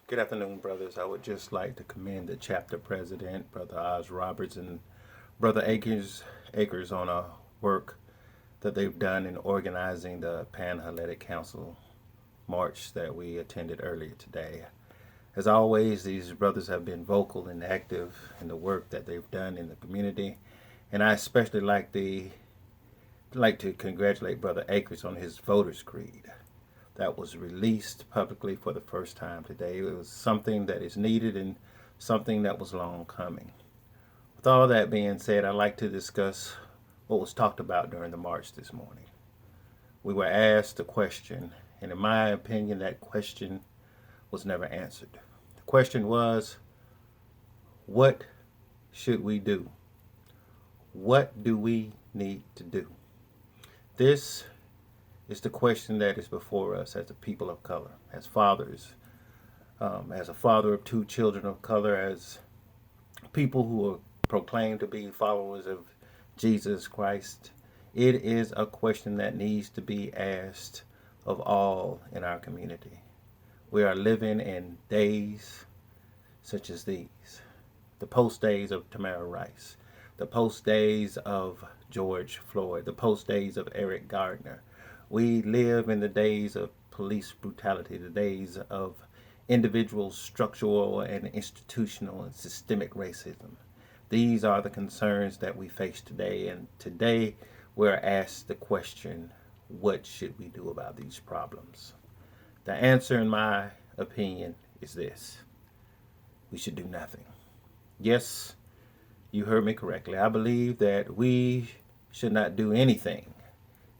Good afternoon, brothers. I would just like to commend the chapter president, Brother Oz Roberts, and Brother Akers on a work that they've done in organizing the Pan-Hellenic Council march that we attended earlier today. As always, these brothers have been vocal and active in the work that they've done in the community, and I especially like to congratulate Brother Akers on his voters' creed that was released publicly for the first time today. It was something that is needed and something that was long coming. With all that being said, I'd like to discuss what was talked about during the march this morning. We were asked a question, and in my opinion, that question was never answered. The question was, what should we do? What do we need to do? This is the question that is before us as a people of color, as fathers, as a father of two children of color, as people who are proclaimed to be followers of Jesus Christ. It is a question that needs to be asked of all in our community. We are living in days such as these, the post days of Tamara Rice, the post days of George Floyd, the post days of Eric Gardner. We live in the days of police brutality, the days of individual structural and institutional and systemic racism. These are the concerns that we face today, and today we're asked the question, what should we do about these problems? The answer, in my opinion, is this: we should do nothing. Yes, you heard me correctly. I believe that we should not do anything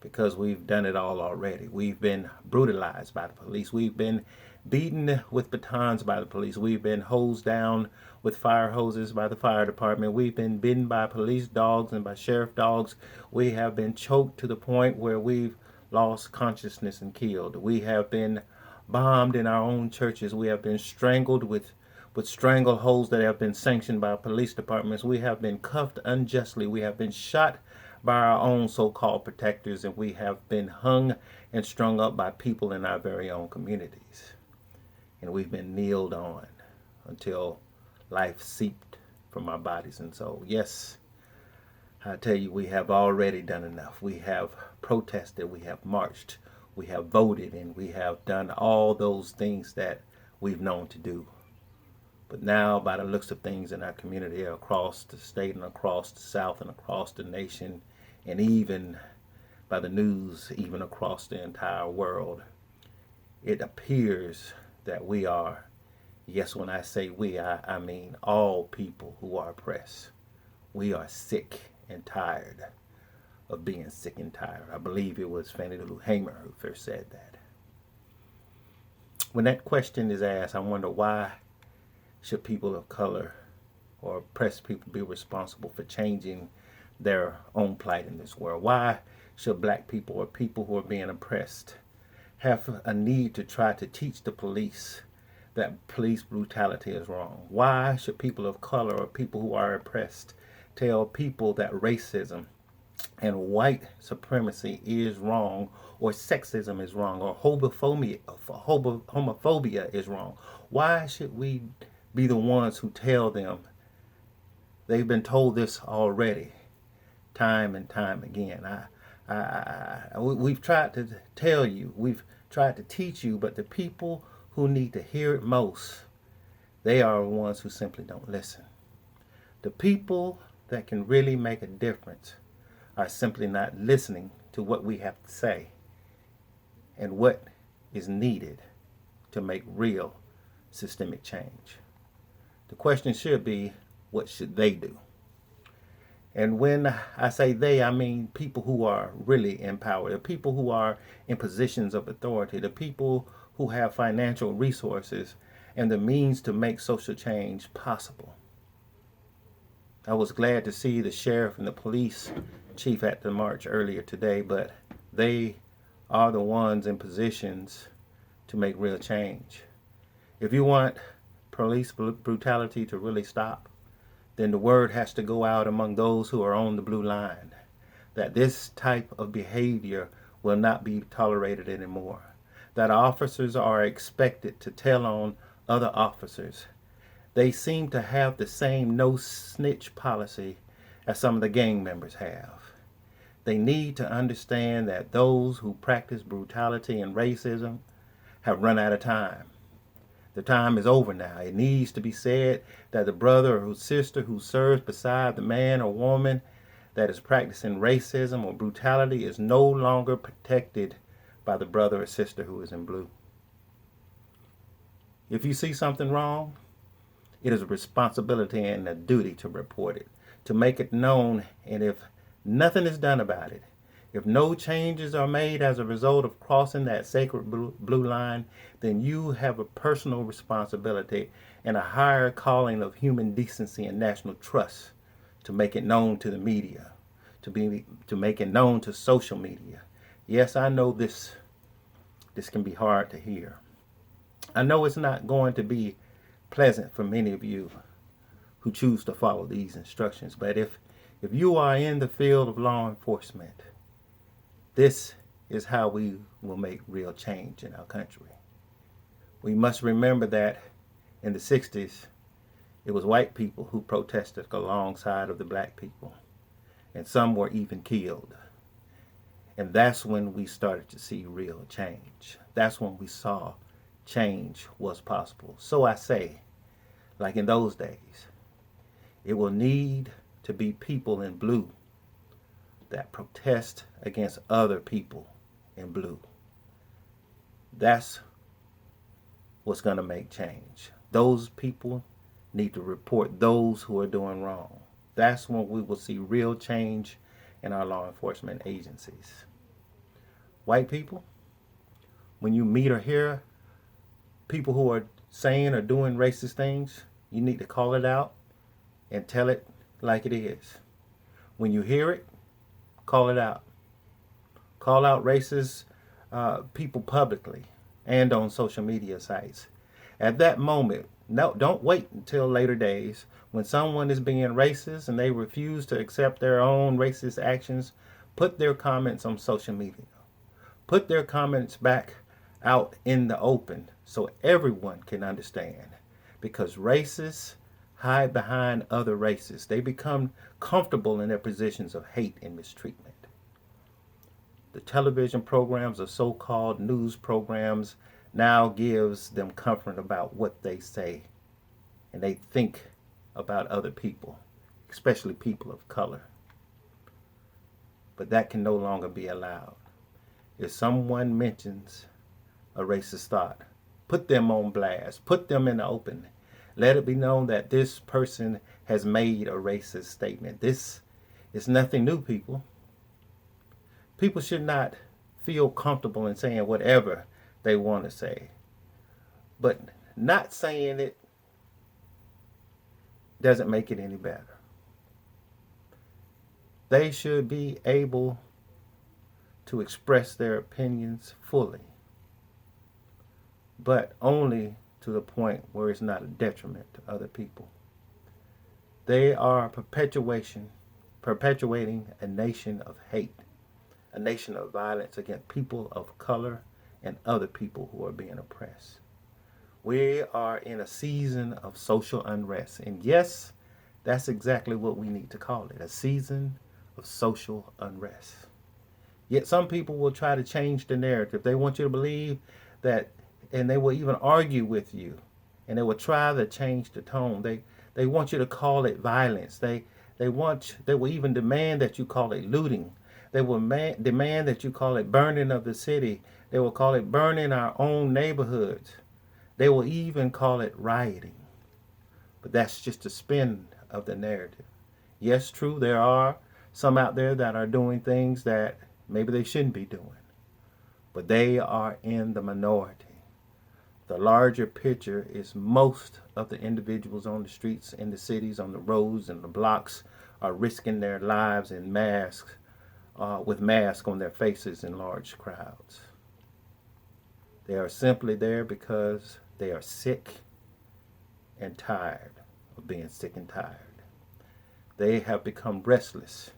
because we've done it all already. We've been brutalized by the police. We've been beaten with batons by the police. We've been hosed down with fire hoses by the fire department. We've been bitten by police dogs and by sheriff dogs. We have been choked to the point where we've lost consciousness and killed. We have been bombed in our own churches. We have been strangled with strangleholds that have been sanctioned by police departments. We have been cuffed unjustly. We have been shot by our own so-called protectors, and we have been hung and strung up by people in our very own communities. And we've been kneeled on until life seeped from our bodies and soul. Yes, I tell you, we have already done enough. We have protested, we have marched, we have voted, and we have done all those things that we've known to do. But now, by the looks of things in our community across the state and across the South and across the nation, and even by the news, even across the entire world, it appears that we are, yes, when I say we, I mean all people who are oppressed. We are sick and tired of being sick and tired. I believe it was Fannie Lou Hamer who first said that. When that question is asked, I wonder, why should people of color or oppressed people be responsible for changing their own plight in this world? Why should black people or people who are being oppressed have a need to try to teach the police that police brutality is wrong? Why should people of color or people who are oppressed tell people that racism and white supremacy is wrong, or sexism is wrong, or homophobia is wrong? Why should we be the ones who tell them? They've been told this already, time and time again. We've tried to tell you, we've tried to teach you, but the people who need to hear it most, they are the ones who simply don't listen. The people that can really make a difference are simply not listening to what we have to say and what is needed to make real systemic change. The question should be, what should they do? And when I say they, I mean people who are really in power, the people who are in positions of authority, the people who have financial resources and the means to make social change possible. I was glad to see the sheriff and the police chief at the march earlier today, but they are the ones in positions to make real change. If you want police brutality to really stop, then the word has to go out among those who are on the blue line that this type of behavior will not be tolerated anymore. That officers are expected to tell on other officers. They seem to have the same no snitch policy as some of the gang members have. They need to understand that those who practice brutality and racism have run out of time. The time is over now. It needs to be said that the brother or sister who serves beside the man or woman that is practicing racism or brutality is no longer protected by the brother or sister who is in blue. If you see something wrong, it is a responsibility and a duty to report it, to make it known, and if nothing is done about it, if no changes are made as a result of crossing that sacred blue line, then you have a personal responsibility and a higher calling of human decency and national trust to make it known to the media, to make it known to social media. Yes, I know this can be hard to hear. I know it's not going to be pleasant for many of you who choose to follow these instructions, but if you are in the field of law enforcement, this is how we will make real change in our country. We must remember that in the 60s, it was white people who protested alongside of the black people, and some were even killed. And that's when we started to see real change. That's when we saw change was possible. So I say, like in those days, it will need to be people in blue that protest against other people in blue. That's what's going to make change. Those people need to report those who are doing wrong. That's when we will see real change in our law enforcement agencies. White people, when you meet or hear people who are saying or doing racist things, you need to call it out and tell it like it is. When you hear it, call it out. Call out racist people publicly and on social media sites. At that moment, no, don't wait until later days when someone is being racist and they refuse to accept their own racist actions. Put their comments on social media. Put their comments back out in the open so everyone can understand. Because racists hide behind other races. They become comfortable in their positions of hate and mistreatment. The television programs or so-called news programs now gives them comfort about what they say and they think about other people, especially people of color. But that can no longer be allowed. If someone mentions a racist thought, put them on blast, put them in the open. Let it be known that this person has made a racist statement. This is nothing new, people. People should not feel comfortable in saying whatever they want to say. But not saying it doesn't make it any better. They should be able to express their opinions fully, but only to the point where it's not a detriment to other people. They are perpetuating a nation of hate, a nation of violence against people of color and other people who are being oppressed. We are in a season of social unrest. And yes, that's exactly what we need to call it, a season of social unrest. Yet some people will try to change the narrative. They want you to believe that, and they will even argue with you, and they will try to change the tone. They want you to call it violence. They will even demand that you call it looting. They will demand that you call it burning of the city. They will call it burning our own neighborhoods. They will even call it rioting. But that's just a spin of the narrative. Yes, true, there are some out there that are doing things that maybe they shouldn't be doing. But they are in the minority. The larger picture is most of the individuals on the streets, in the cities, on the roads, and the blocks are risking their lives in masks, with masks on their faces in large crowds. They are simply there because they are sick and tired of being sick and tired. They have become restless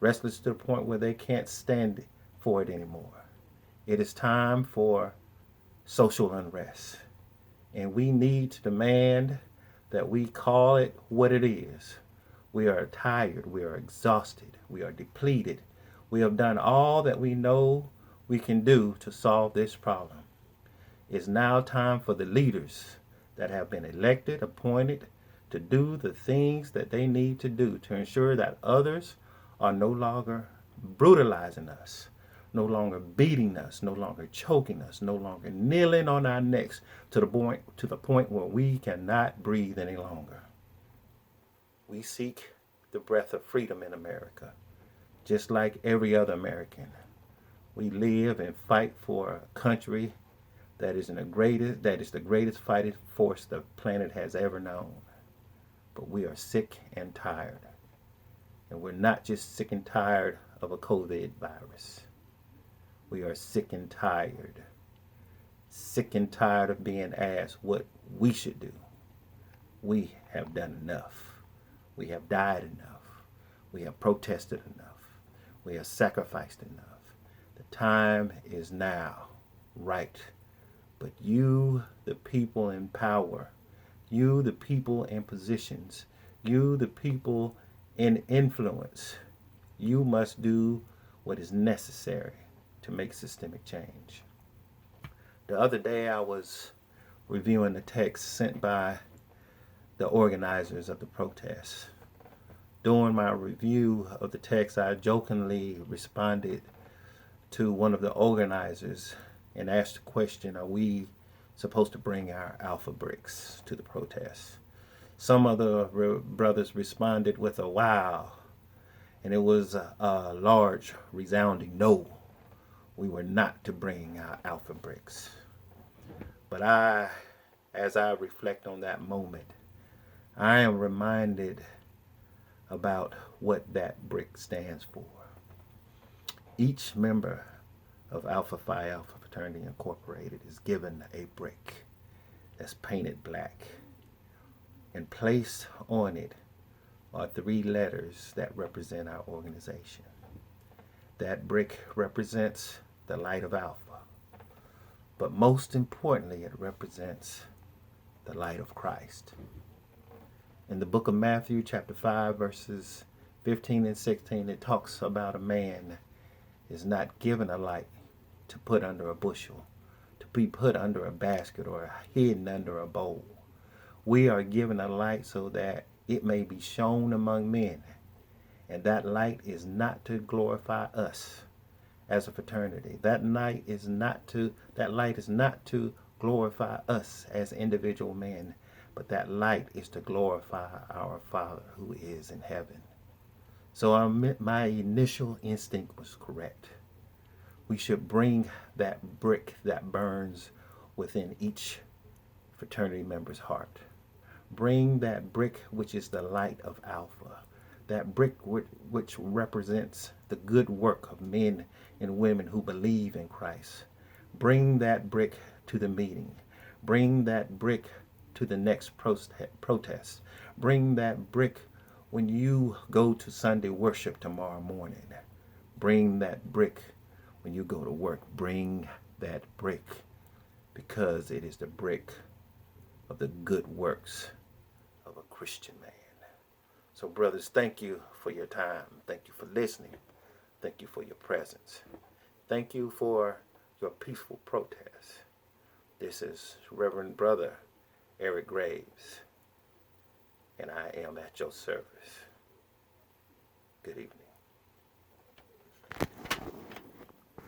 to the point where they can't stand for it anymore. It is time for social unrest. And we need to demand that we call it what it is. We are tired. We are exhausted. We are depleted. We have done all that we know we can do to solve this problem. It's now time for the leaders that have been elected, appointed to do the things that they need to do to ensure that others are no longer brutalizing us, no longer beating us, no longer choking us, no longer kneeling on our necks to the point where we cannot breathe any longer. We seek the breath of freedom in America, just like every other American. We live and fight for a country that is the greatest fighting force the planet has ever known. But we are sick and tired. And we're not just sick and tired of a COVID virus. We are sick and tired. Sick and tired of being asked what we should do. We have done enough. We have died enough. We have protested enough. We have sacrificed enough. The time is now, right? But you, the people in power, you, the people in positions, you, the people in influence, you must do what is necessary to make systemic change. The other day I was reviewing the text sent by the organizers of the protests. During my review of the text, I jokingly responded to one of the organizers and asked the question, are we supposed to bring our alpha bricks to the protests? Some of the brothers responded with a wow, and it was a large resounding no. We were not to bring our alpha bricks. But as I reflect on that moment, I am reminded about what that brick stands for. Each member of Alpha Phi Alpha Fraternity Incorporated is given a brick that's painted black, and placed on it are 3 letters that represent our organization. That brick represents the light of Alpha, but most importantly, it represents the light of Christ. In the book of Matthew, chapter 5, verses 15 and 16, it talks about a man is not given a light to put under a bushel, to be put under a basket or hidden under a bowl. We are given a light so that it may be shown among men. And that light is not to glorify us as a fraternity. That light is not to glorify us as individual men, but that light is to glorify our Father who is in heaven. So my initial instinct was correct. We should bring that brick that burns within each fraternity member's heart. Bring that brick which is the light of Alpha. That brick which represents the good work of men and women who believe in Christ. Bring that brick to the meeting. Bring that brick to the next protest. Bring that brick when you go to Sunday worship tomorrow morning. Bring that brick when you go to work. Bring that brick, because it is the brick of the good works of a Christian man. So brothers, thank you for your time. Thank you for listening. Thank you for your presence. Thank you for your peaceful protest. This is Reverend Brother Eric Graves, and I am at your service. Good evening.